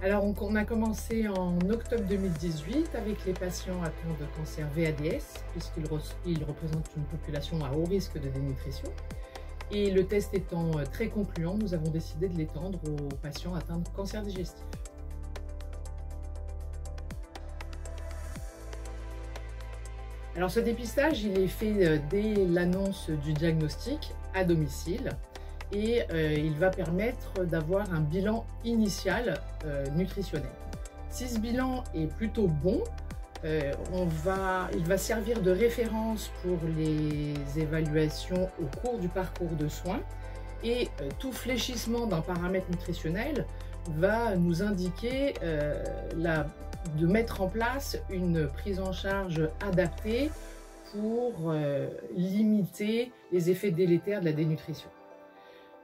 Alors, on a commencé en octobre 2018 avec les patients atteints de cancer VADS, puisqu'ils représentent une population à haut risque de dénutrition. Et le test étant très concluant, nous avons décidé de l'étendre aux patients atteints de cancer digestif. Alors, ce dépistage, il est fait dès l'annonce du diagnostic à domicile. Et il va permettre d'avoir un bilan initial nutritionnel. Si ce bilan est plutôt bon, il va servir de référence pour les évaluations au cours du parcours de soins et tout fléchissement d'un paramètre nutritionnel va nous indiquer de mettre en place une prise en charge adaptée pour limiter les effets délétères de la dénutrition.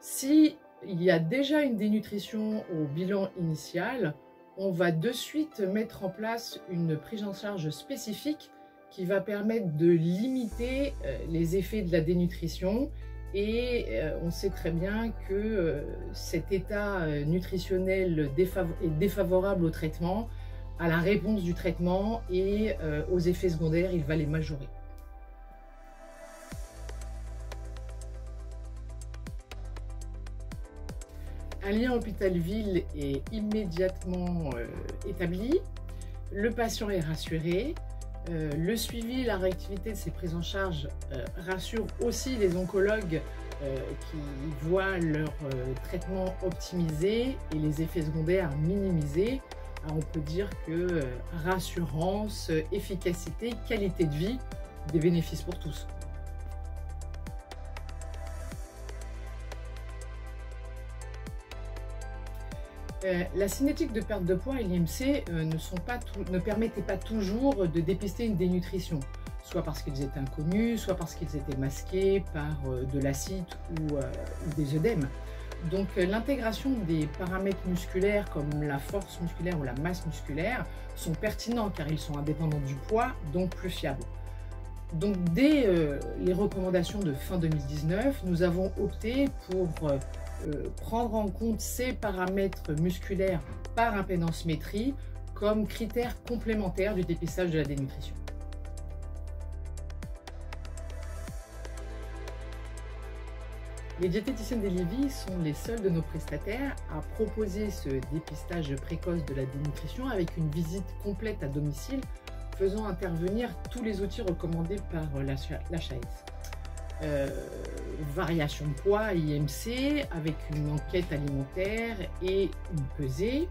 Si il y a déjà une dénutrition au bilan initial, on va de suite mettre en place une prise en charge spécifique qui va permettre de limiter les effets de la dénutrition et on sait très bien que cet état nutritionnel est défavorable au traitement, à la réponse du traitement et aux effets secondaires, il va les majorer. Un lien hôpital-ville est immédiatement établi, le patient est rassuré, le suivi, la réactivité de ces prises en charge rassure aussi les oncologues qui voient leur traitement optimisé et les effets secondaires minimisés. Alors on peut dire que rassurance, efficacité, qualité de vie, des bénéfices pour tous. La cinétique de perte de poids et l'IMC ne permettaient pas toujours de dépister une dénutrition, soit parce qu'ils étaient inconnus, soit parce qu'ils étaient masqués par de l'acide ou des œdèmes. Donc l'intégration des paramètres musculaires comme la force musculaire ou la masse musculaire sont pertinents car ils sont indépendants du poids, donc plus fiables. Donc dès les recommandations de fin 2019, nous avons opté pour prendre en compte ces paramètres musculaires par impédance-métrie comme critères complémentaires du dépistage de la dénutrition. Les diététiciennes d'Elivie sont les seuls de nos prestataires à proposer ce dépistage précoce de la dénutrition avec une visite complète à domicile faisant intervenir tous les outils recommandés par l'HAS. Variation de poids, IMC, avec une enquête alimentaire et une pesée,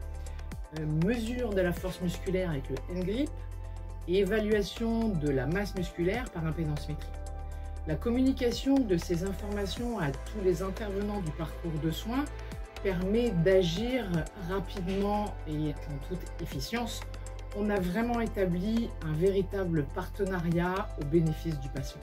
mesure de la force musculaire avec le N-grip et évaluation de la masse musculaire par impédance-métrie. La communication de ces informations à tous les intervenants du parcours de soins permet d'agir rapidement et en toute efficience. On a vraiment établi un véritable partenariat au bénéfice du patient.